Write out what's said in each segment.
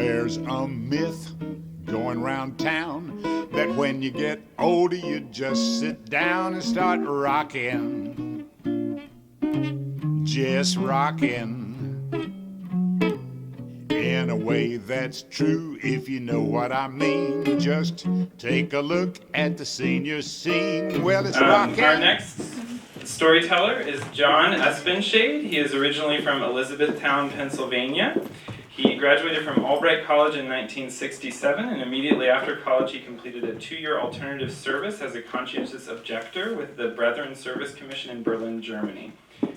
There's a myth going round town that when you get older you just sit down and start rocking, just rocking. In a way that's true, if you know what I mean. Just take a look at the senior scene. Well, it's rocking. Our next storyteller is John Espenshade. He is originally from Elizabethtown, Pennsylvania. He graduated from Albright College in 1967, and immediately after college he completed a 2-year alternative service as a conscientious objector with the Brethren Service Commission in Berlin, Germany.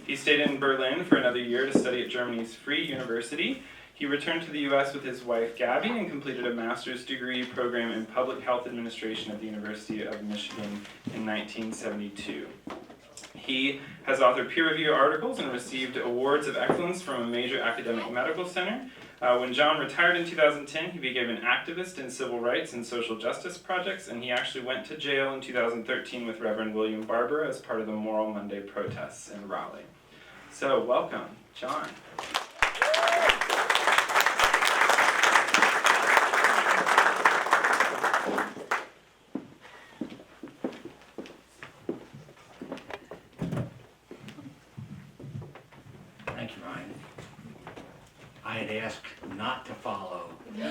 He stayed in Berlin for another year to study at Germany's Free University. He returned to the U.S. with his wife Gabby and completed a master's degree program in public health administration at the University of Michigan in 1972. He has authored peer-reviewed articles and received awards of excellence from a major academic medical center. When John retired in 2010, he became an activist in civil rights and social justice projects, and he actually went to jail in 2013 with Reverend William Barber as part of the Moral Monday protests in Raleigh. So, welcome, John. Thank you, Ryan. I had asked not to follow a young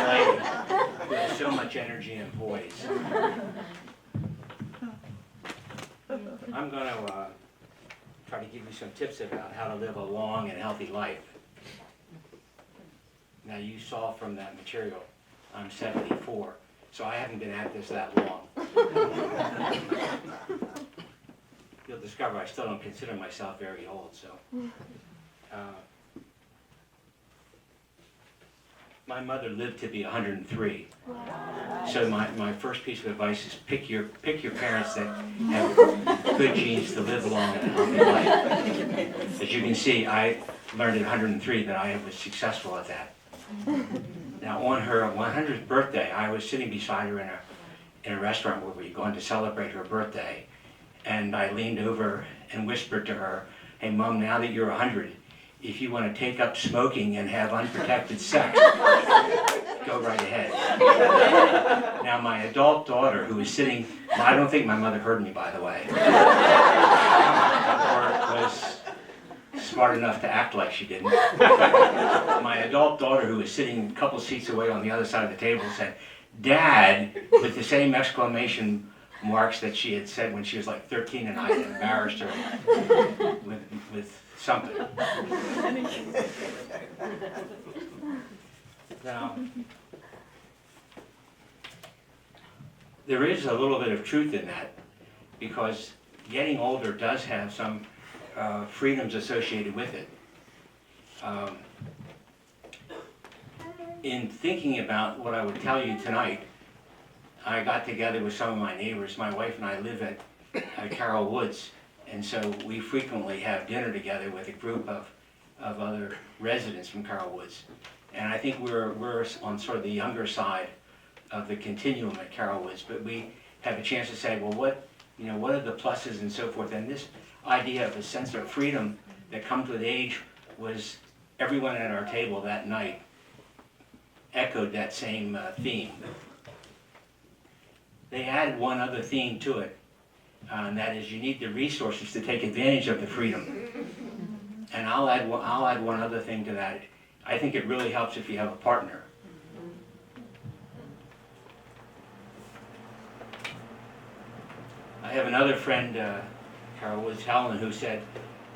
lady who has so much energy and poise. I'm going to try to give you some tips about how to live a long and healthy life. Now, you saw from that material, I'm 74, so I haven't been at this that long. You'll discover I still don't consider myself very old, so. My mother lived to be 103. So my first piece of advice is pick your parents that have good genes to live long and healthy life. As you can see, I learned at 103 that I was successful at that. Now on her 100th birthday, I was sitting beside her in a restaurant where we were going to celebrate her birthday. And I leaned over and whispered to her, "Hey, Mom, now that you're 100, if you want to take up smoking and have unprotected sex, go right ahead." Now, my adult daughter, who was sitting, I don't think my mother heard me, by the way, or was smart enough to act like she didn't. My adult daughter, who was sitting a couple seats away on the other side of the table, said, "Dad," with the same exclamation marks that she had said when she was like 13 and I had embarrassed her with something. Now, there is a little bit of truth in that, because getting older does have some freedoms associated with it. In thinking about what I would tell you tonight, I got together with some of my neighbors. My wife and I live at Carroll Woods, and so we frequently have dinner together with a group of other residents from Carroll Woods. And I think we're on sort of the younger side of the continuum at Carroll Woods, but we have a chance to say, well, what are the pluses and so forth. And this idea of a sense of freedom that comes with age was, everyone at our table that night echoed that same theme. They added one other theme to it, and that is you need the resources to take advantage of the freedom. And I'll add one other thing to that. I think it really helps if you have a partner. I have another friend, Carol Woods Helen, who said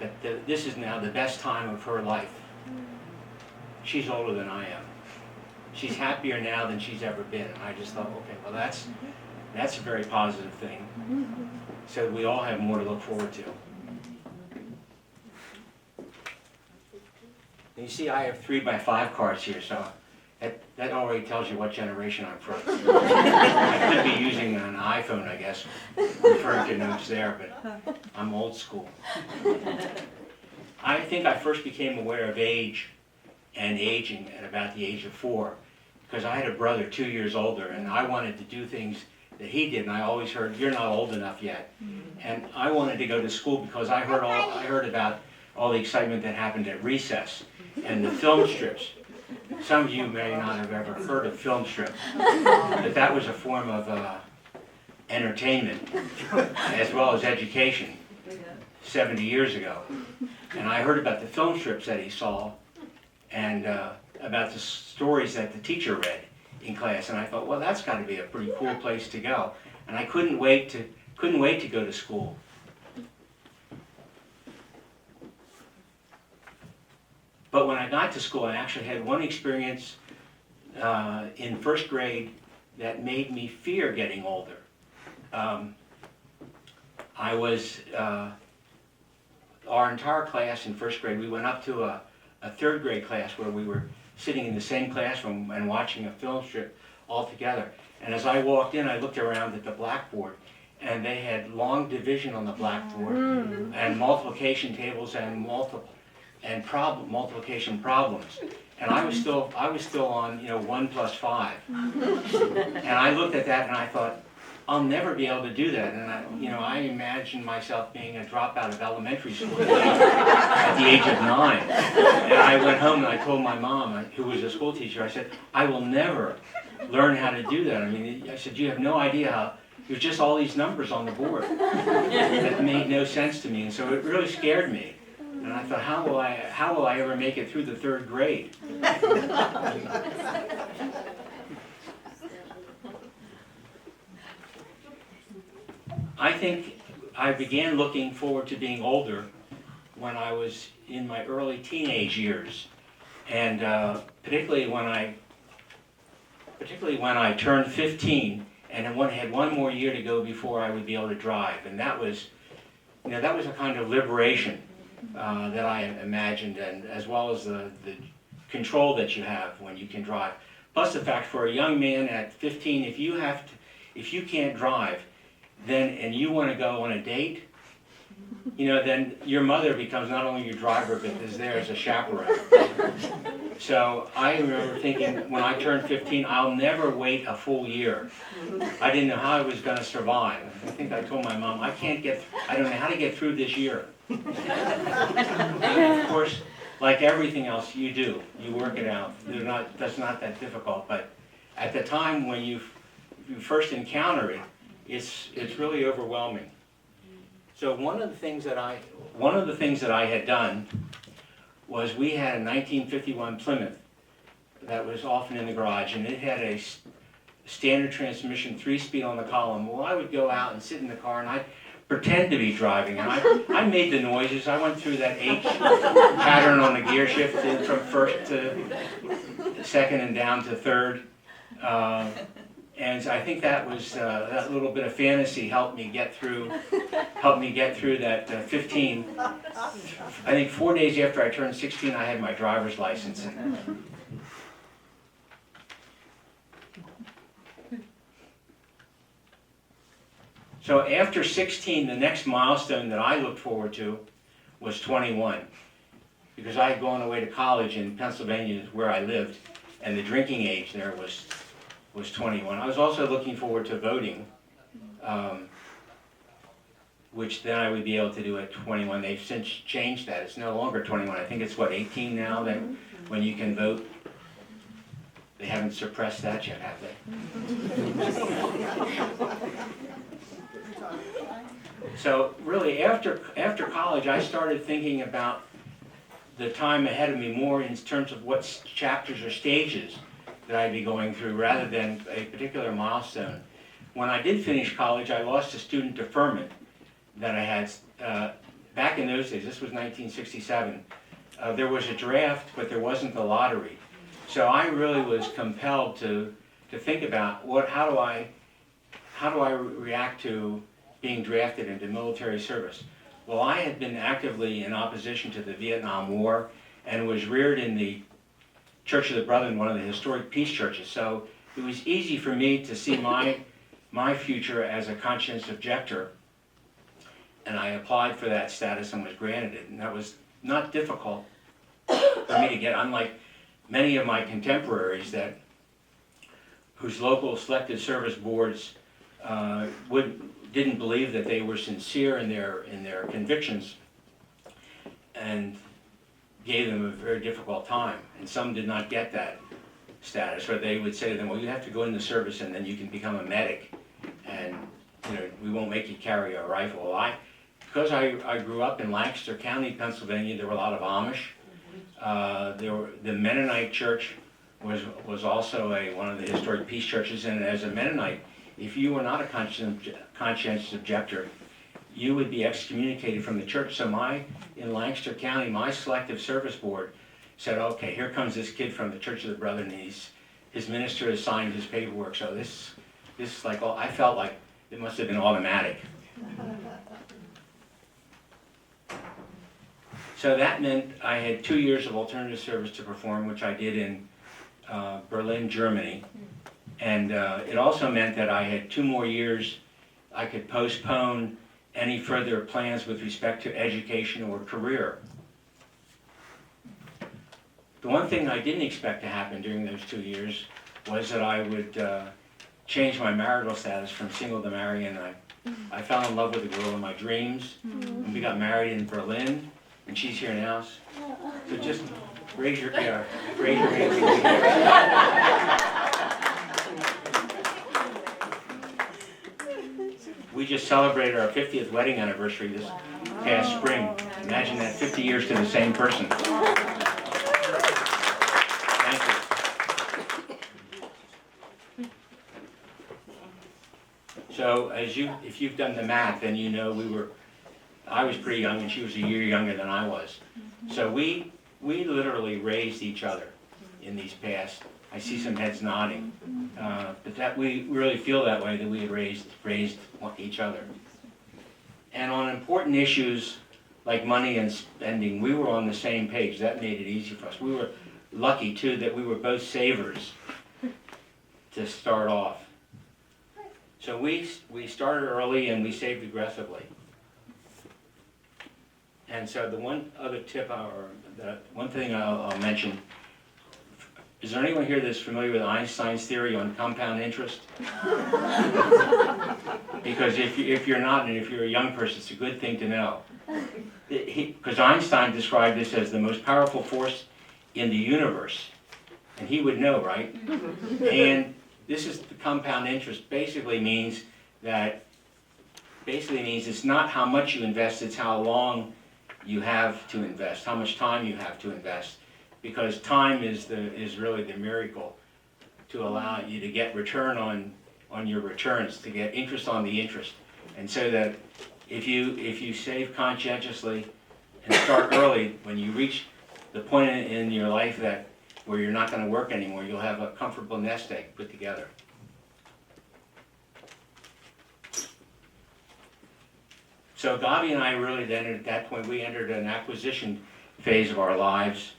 that this is now the best time of her life. She's older than I am. She's happier now than she's ever been. And I just thought, okay, well that's a very positive thing. So we all have more to look forward to. And you see, I have 3x5 cards here, so that already tells you what generation I'm from. I could be using an iPhone, I guess, referring to notes there, but I'm old school. I think I first became aware of age and aging at about the age of 4, because I had a brother 2 years older, and I wanted to do things that he did, and I always heard, "You're not old enough yet." And I wanted to go to school because I heard about all the excitement that happened at recess and the film strips. Some of you may not have ever heard of film strips, but that was a form of entertainment as well as education 70 years ago. And I heard about the film strips that he saw and about the stories that the teacher read in class, and I thought, well, that's got to be a pretty cool place to go. And I couldn't wait to go to school. But when I got to school, I actually had one experience in first grade that made me fear getting older. Our entire class in first grade, we went up to a third grade class where we were sitting in the same classroom and watching a film strip all together. And as I walked in, I looked around at the blackboard, and they had long division on the blackboard and multiplication tables and multiplication problems. And I was still on 1 plus 5. And I looked at that and I thought, I'll never be able to do that. And I imagined myself being a dropout of elementary school at the age of 9. And I went home and I told my mom, who was a school teacher, I said, I will never learn how to do that. I said, you have no idea how, there's just all these numbers on the board. That made no sense to me. And so it really scared me. And I thought, how will I ever make it through the third grade? I think I began looking forward to being older when I was in my early teenage years, and particularly when I turned 15 and had one more year to go before I would be able to drive, and that was a kind of liberation that I imagined, and as well as the control that you have when you can drive. Plus the fact, for a young man at 15, if you can't drive, and you want to go on a date, then your mother becomes not only your driver, but is there as a chaperone. So I remember thinking, when I turned 15, I'll never wait a full year. I didn't know how I was going to survive. I think I told my mom, I don't know how to get through this year. And of course, like everything else you work it out. That's not that difficult, but at the time when you first encounter it, it's really overwhelming. So one of the things that I had done was, we had a 1951 Plymouth that was often in the garage, and it had a standard transmission, 3-speed on the column. Well, I would go out and sit in the car and I'd pretend to be driving, and I made the noises. I went through that H pattern on the gear shift from first to second and down to third. And I think that was that little bit of fantasy helped me get through that 15. I think 4 days after I turned 16, I had my driver's license. So after 16, the next milestone that I looked forward to was 21, because I had gone away to college in Pennsylvania, where I lived, and the drinking age there was 21. I was also looking forward to voting, which then I would be able to do at 21. They've since changed that. It's no longer 21. I think it's 18 now that when you can vote. They haven't suppressed that yet, have they? So really, after college, I started thinking about the time ahead of me more in terms of what chapters or stages that I'd be going through, rather than a particular milestone. When I did finish college, I lost a student deferment that I had. Back in those days, this was 1967, there was a draft, but there wasn't the lottery. So I really was compelled to think about how do I react to being drafted into military service. Well, I had been actively in opposition to the Vietnam War and was reared in the Church of the Brethren, one of the historic peace churches. So it was easy for me to see my future as a conscientious objector, and I applied for that status and was granted it. And that was not difficult for me to get, unlike many of my contemporaries whose local selected service boards didn't believe that they were sincere in their convictions, and gave them a very difficult time. And some did not get that status, or they would say to them, well, you have to go into service and then you can become a medic, and we won't make you carry a rifle. Well, because I grew up in Lancaster County, Pennsylvania, there were a lot of Amish. The Mennonite church was also one of the historic peace churches, and as a Mennonite, if you were not a conscientious objector, you would be excommunicated from the church. So in Lancaster County, my selective service board said, okay, here comes this kid from the Church of the Brethren, and his minister has signed his paperwork. So this is like, I felt like it must have been automatic. So that meant I had 2 years of alternative service to perform, which I did in Berlin, Germany. And it also meant that I had 2 more years I could postpone any further plans with respect to education or career. The one thing I didn't expect to happen during those 2 years was that I would change my marital status from single to married, and I fell in love with the girl of my dreams. And we got married in Berlin, and she's here now. So just raise your hand. We just celebrated our 50th wedding anniversary this past spring. Imagine that, 50 years to the same person. Thank you. So if you've done the math, then you know I was pretty young and she was a year younger than I was. So we literally raised each other in these past. I see some heads nodding, but that we really feel that way, that we had raised each other. And on important issues like money and spending, we were on the same page. That made it easy for us. We were lucky too that we were both savers to start off. So we started early and we saved aggressively. And so the one other tip, or the one thing I'll mention, is there anyone here that's familiar with Einstein's theory on compound interest? Because if you're not, and if you're a young person, it's a good thing to know. Because Einstein described this as the most powerful force in the universe. And he would know, right? And this is the compound interest. Basically means it's not how much you invest, it's how long you have to invest, how much time you have to invest. Because time is really the miracle to allow you to get return on your returns, to get interest on the interest. And so that if you save conscientiously and start early, when you reach the point in your life where you're not going to work anymore, you'll have a comfortable nest egg put together. So Gabi and I really then, at that point, we entered an acquisition phase of our lives.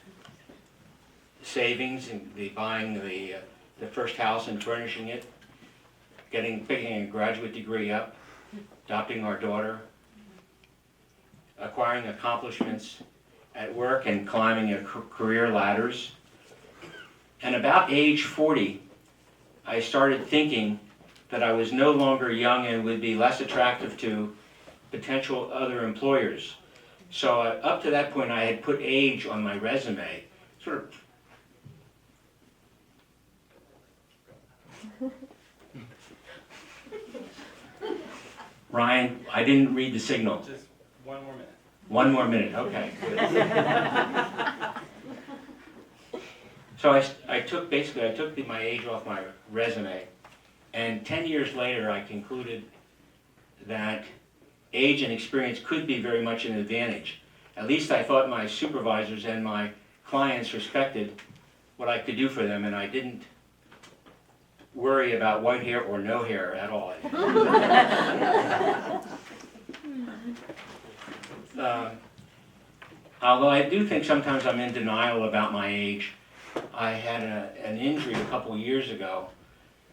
Savings and buying the first house and furnishing it, picking a graduate degree up, adopting our daughter, acquiring accomplishments at work and climbing career ladders. And about age 40, I started thinking that I was no longer young and would be less attractive to potential other employers. So up to that point, I had put age on my resume, sort of. Ryan, I didn't read the signal. Just 1 more minute. 1 more minute, okay. So I took my age off my resume, and 10 years later I concluded that age and experience could be very much an advantage. At least I thought my supervisors and my clients respected what I could do for them, and I didn't worry about white hair or no hair at all. Although I do think sometimes I'm in denial about my age. I had an injury a couple years ago.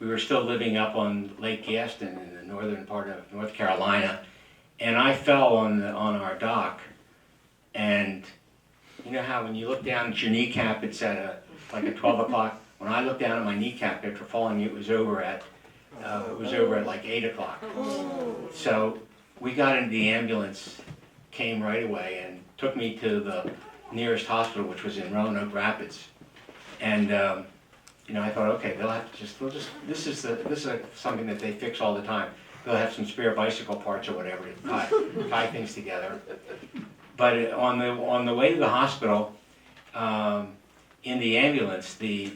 We were still living up on Lake Gaston in the northern part of North Carolina, and I fell on our dock. And you know how when you look down at your kneecap, it's at like a 12 o'clock. When I looked down at my kneecap after falling, it was over at like 8 o'clock. So we got into the ambulance, came right away, and took me to the nearest hospital, which was in Roanoke Rapids. And I thought, okay, this is something that they fix all the time. They'll have some spare bicycle parts or whatever to tie things together. But on the way to the hospital, in the ambulance, the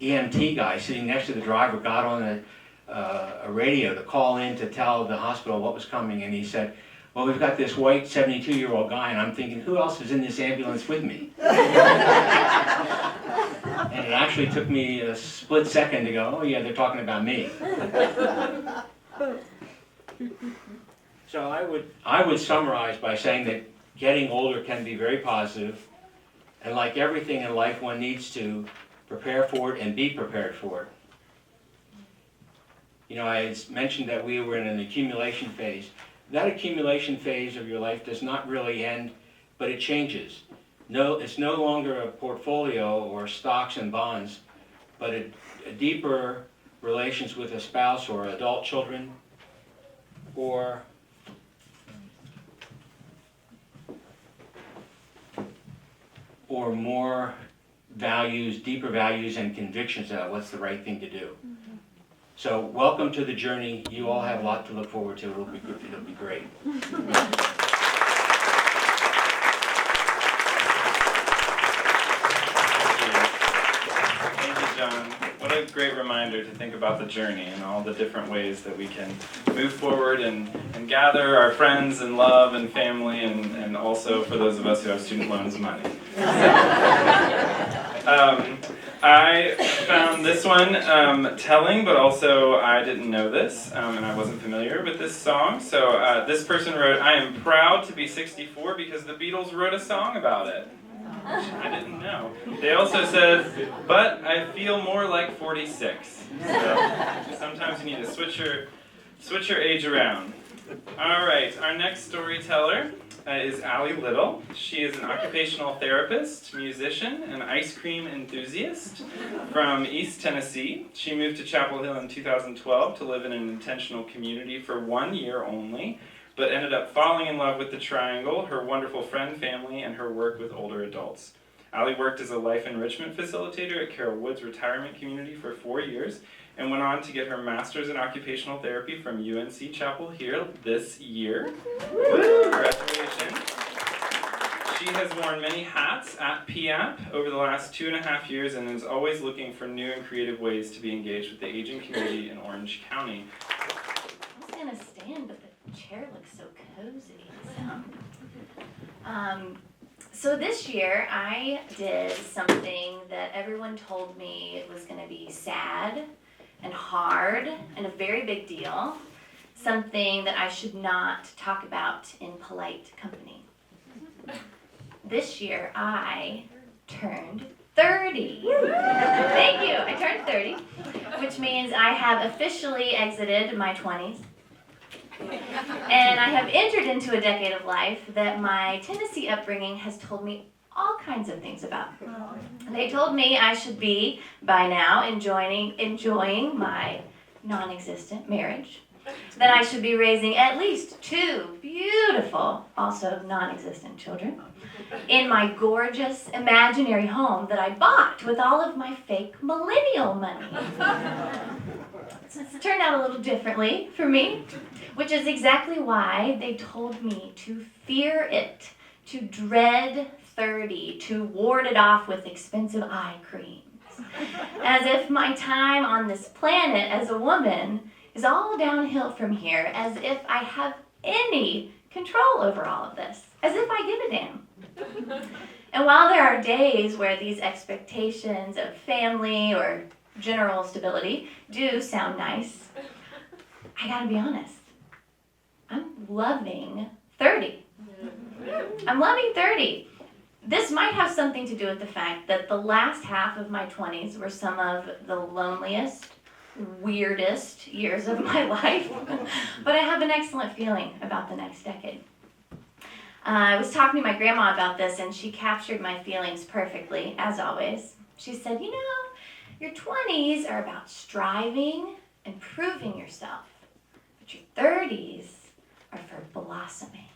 EMT guy sitting next to the driver got on a radio to call in to tell the hospital what was coming, and he said, well, we've got this white 72-year-old guy, and I'm thinking, who else is in this ambulance with me? And it actually took me a split second to go, oh yeah, they're talking about me. So I would summarize by saying that getting older can be very positive, and like everything in life, one needs to prepare for it and be prepared for it. I had mentioned that we were in an accumulation phase. That accumulation phase of your life does not really end, but it changes. It's no longer a portfolio or stocks and bonds, but a deeper relations with a spouse or adult children, or more values, deeper values and convictions about what's the right thing to do. So welcome to the journey. You all have a lot to look forward to. It'll be great. Thank you, John. What a great reminder to think about the journey and all the different ways that we can move forward and gather our friends and love and family, and also for those of us who have student loans, money. I found this one telling, but also I didn't know this, and I wasn't familiar with this song. So this person wrote, I am proud to be 64 because the Beatles wrote a song about it. I didn't know. They also said, but I feel more like 46. So sometimes you need to switch your age around. All right, our next storyteller is Allie Little. She is an occupational therapist, musician, and ice cream enthusiast from East Tennessee. She moved to Chapel Hill in 2012 to live in an intentional community for 1 year only, but ended up falling in love with the Triangle, her wonderful friend family, and her work with older adults. Allie worked as a life enrichment facilitator at Carol Woods Retirement Community for 4 years, and went on to get her master's in occupational therapy from UNC Chapel Hill this year. Woo! Congratulations. She has worn many hats at PIAP over the last 2.5 years and is always looking for new and creative ways to be engaged with the aging community in Orange County. I was going to stand, but the chair looks so cozy. So this year I did something that everyone told me was going to be sad and hard and a very big deal, something that I should not talk about in polite company. This year I turned 30. Thank you. I turned 30, which means I have officially exited my 20s. And I have entered into a decade of life that my Tennessee upbringing has told me all kinds of things about. They told me I should be, by now, enjoying my non-existent marriage. That I should be raising at least 2 beautiful, also non-existent children in my gorgeous imaginary home that I bought with all of my fake millennial money. So it's turned out a little differently for me, which is exactly why they told me to fear it, to dread 30, to ward it off with expensive eye creams. As if my time on this planet as a woman is all downhill from here, as if I have any control over all of this, as if I give a damn. And while there are days where these expectations of family or general stability do sound nice, I gotta be honest, I'm loving 30. I'm loving 30. This might have something to do with the fact that the last half of my 20s were some of the loneliest, weirdest years of my life, but I have an excellent feeling about the next decade. I was talking to my grandma about this, and she captured my feelings perfectly, as always. She said, you know, your 20s are about striving and proving yourself, but your 30s are for blossoming.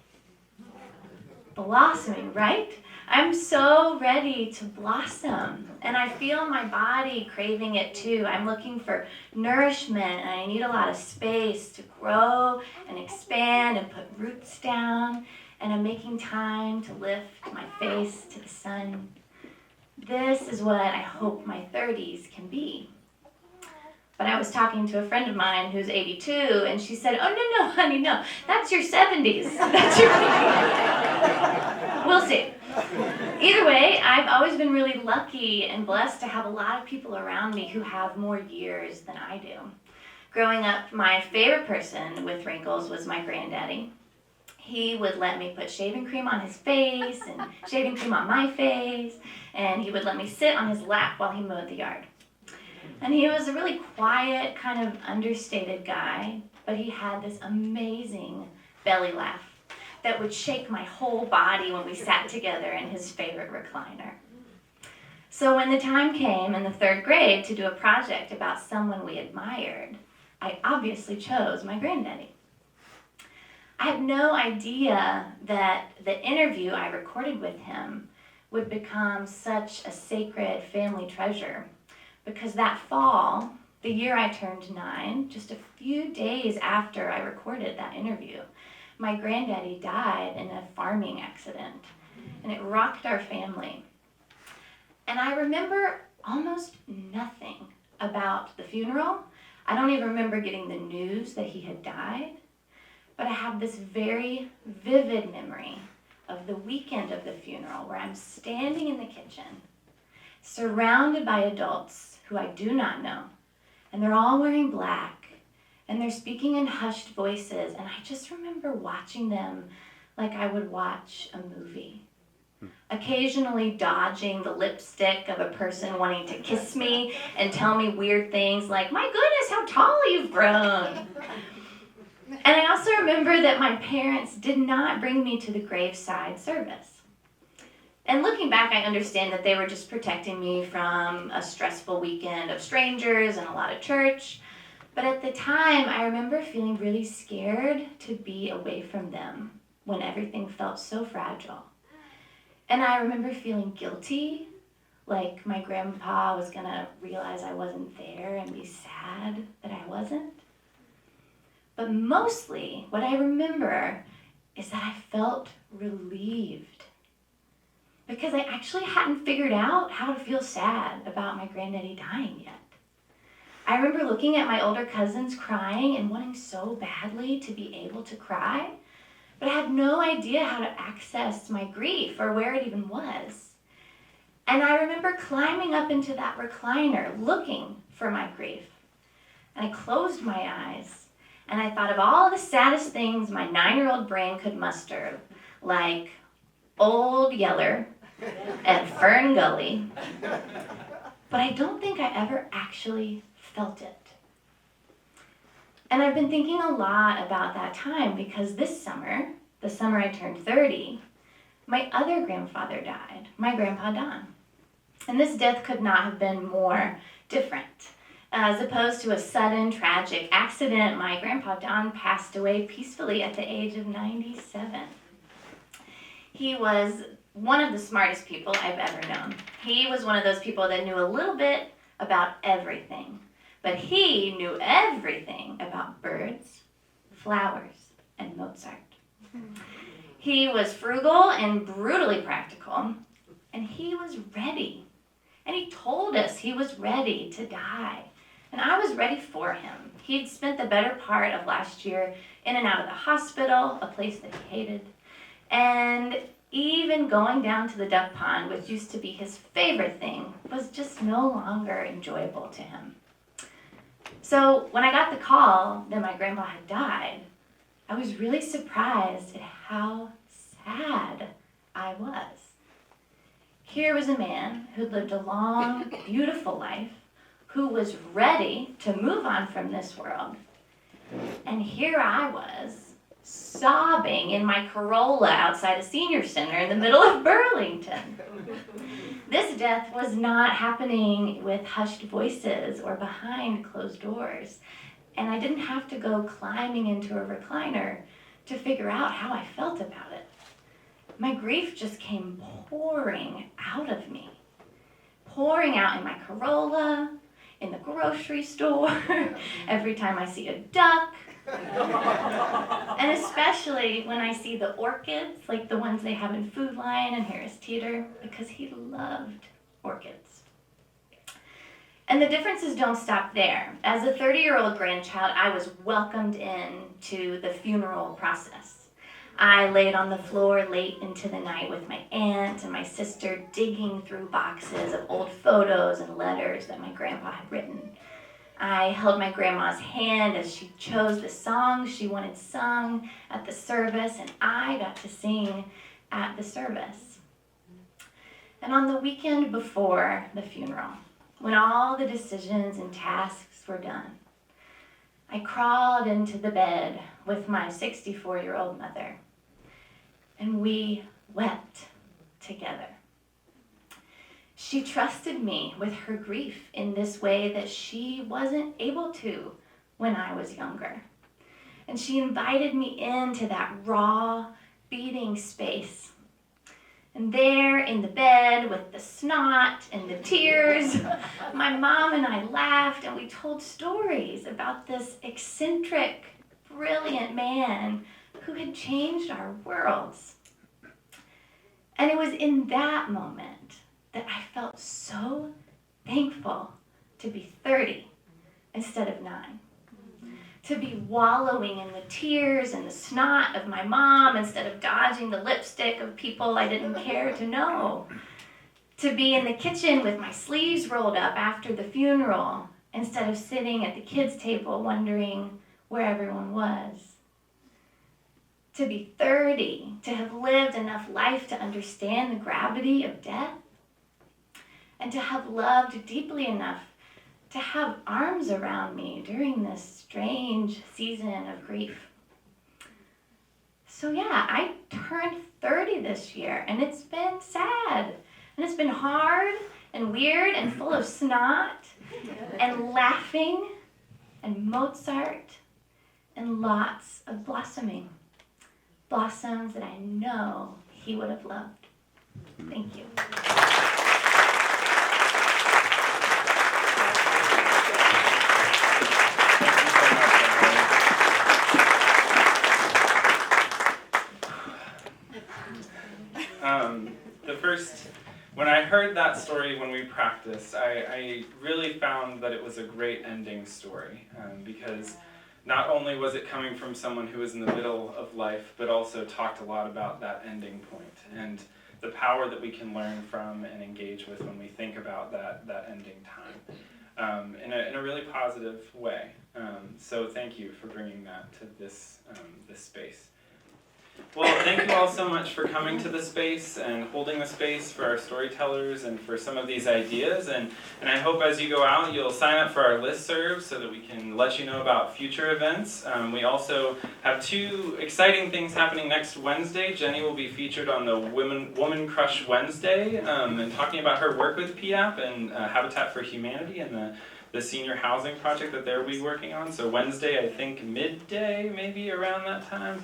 blossoming, right? I'm so ready to blossom, and I feel my body craving it too. I'm looking for nourishment, and I need a lot of space to grow and expand and put roots down, and I'm making time to lift my face to the sun. This is what I hope my 30s can be. But I was talking to a friend of mine who's 82, and she said, "Oh, no, honey, no. That's your 70s. That's your We'll see." Either way, I've always been really lucky and blessed to have a lot of people around me who have more years than I do. Growing up, my favorite person with wrinkles was my granddaddy. He would let me put shaving cream on his face and shaving cream on my face, and he would let me sit on his lap while he mowed the yard. And he was a really quiet, kind of understated guy, but he had this amazing belly laugh that would shake my whole body when we sat together in his favorite recliner. So when the time came in the 3rd grade to do a project about someone we admired, I obviously chose my granddaddy. I had no idea that the interview I recorded with him would become such a sacred family treasure, because that fall, the year I turned 9, just a few days after I recorded that interview, my granddaddy died in a farming accident, and it rocked our family. And I remember almost nothing about the funeral. I don't even remember getting the news that he had died, but I have this very vivid memory of the weekend of the funeral where I'm standing in the kitchen, surrounded by adults who I do not know, and they're all wearing black, and they're speaking in hushed voices, and I just remember watching them like I would watch a movie. Occasionally dodging the lipstick of a person wanting to kiss me and tell me weird things like, "My goodness, how tall you've grown." And I also remember that my parents did not bring me to the graveside service. And looking back, I understand that they were just protecting me from a stressful weekend of strangers and a lot of church. But at the time, I remember feeling really scared to be away from them when everything felt so fragile. And I remember feeling guilty, like my grandpa was gonna realize I wasn't there and be sad that I wasn't. But mostly, what I remember is that I felt relieved, because I actually hadn't figured out how to feel sad about my granddaddy dying yet. I remember looking at my older cousins crying and wanting so badly to be able to cry, but I had no idea how to access my grief or where it even was. And I remember climbing up into that recliner looking for my grief. And I closed my eyes, and I thought of all the saddest things my 9-year-old brain could muster, like Old Yeller and Fern Gully. But I don't think I ever actually felt it. And I've been thinking a lot about that time, because this summer, the summer I turned 30, my other grandfather died, my Grandpa Don. And this death could not have been more different. As opposed to a sudden tragic accident, my Grandpa Don passed away peacefully at the age of 97. He was one of the smartest people I've ever known. He was one of those people that knew a little bit about everything. But he knew everything about birds, flowers, and Mozart. He was frugal and brutally practical, and he was ready. And he told us he was ready to die. And I was ready for him. He'd spent the better part of last year in and out of the hospital, a place that he hated. And even going down to the duck pond, which used to be his favorite thing, was just no longer enjoyable to him. So when I got the call that my grandpa had died, I was really surprised at how sad I was. Here was a man who'd lived a long, beautiful life, who was ready to move on from this world. And here I was, sobbing in my Corolla outside a senior center in the middle of Burlington. This death was not happening with hushed voices or behind closed doors, and I didn't have to go climbing into a recliner to figure out how I felt about it. my grief just came pouring out of me. Pouring out in my Corolla, in the grocery store, every time I see a duck, and especially when I see the orchids, like the ones they have in Food Lion and Harris Teeter, because he loved orchids. And the differences don't stop there. As a 30-year-old grandchild, I was welcomed into the funeral process. I laid on the floor late into the night with my aunt and my sister, digging through boxes of old photos and letters that my grandpa had written. I held my grandma's hand as she chose the songs she wanted sung at the service, and I got to sing at the service. And on the weekend before the funeral, when all the decisions and tasks were done, I crawled into the bed with my 64-year-old mother, and we wept together. She trusted me with her grief in this way that she wasn't able to when I was younger. And she invited me into that raw, beating space. And there in the bed with the snot and the tears, my mom and I laughed and we told stories about this eccentric, brilliant man who had changed our worlds. And it was in that moment that I felt so thankful to be 30 instead of 9. To be wallowing in the tears and the snot of my mom instead of dodging the lipstick of people I didn't care to know. To be in the kitchen with my sleeves rolled up after the funeral instead of sitting at the kids' table wondering where everyone was. To be 30, to have lived enough life to understand the gravity of death, and to have loved deeply enough to have arms around me during this strange season of grief. So yeah, I turned 30 this year, and it's been sad, and it's been hard and weird and full of snot and laughing and Mozart and lots of blossoming. Blossoms that I know he would have loved. Thank you. When I heard that story when we practiced, I really found that it was a great ending story because not only was it coming from someone who was in the middle of life, but also talked a lot about that ending point and the power that we can learn from and engage with when we think about that ending time in a really positive way. So thank you for bringing that to this space. Well, thank you all so much for coming to the space and holding the space for our storytellers and for some of these ideas. And I hope as you go out, you'll sign up for our listserv so that we can let you know about future events. We also have 2 exciting things happening next Wednesday. Jenny will be featured on the Woman Crush Wednesday and talking about her work with PIAP and Habitat for Humanity and the senior housing project that they'll be working on. So Wednesday, I think midday, maybe around that time,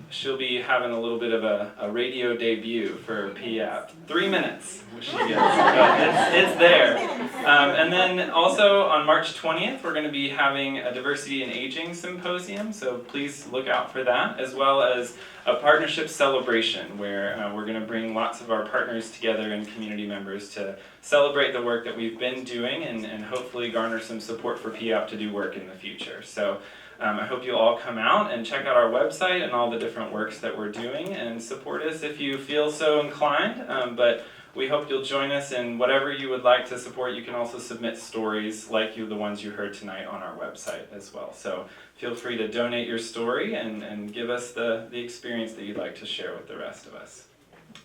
she'll be having a little bit of a radio debut for PIAP. 3 minutes, which she gets, but it's there. And then also on March 20th, we're going to be having a diversity and aging symposium, so please look out for that, as well as a partnership celebration where we're going to bring lots of our partners together and community members to celebrate the work that we've been doing and hopefully garner some support for PIAP to do work in the future. So I hope you'll all come out and check out our website and all the different works that we're doing and support us if you feel so inclined. But we hope you'll join us in whatever you would like to support. You can also submit stories like the ones you heard tonight on our website as well. So feel free to donate your story and give us the experience that you'd like to share with the rest of us.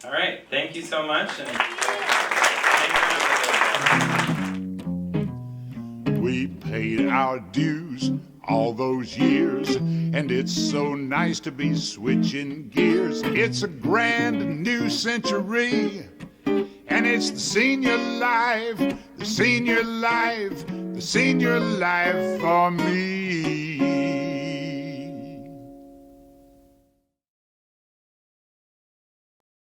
All right, thank you so much. We paid our dues all those years, and it's so nice to be switching gears. It's a grand new century, and it's the senior life, the senior life, the senior life for me.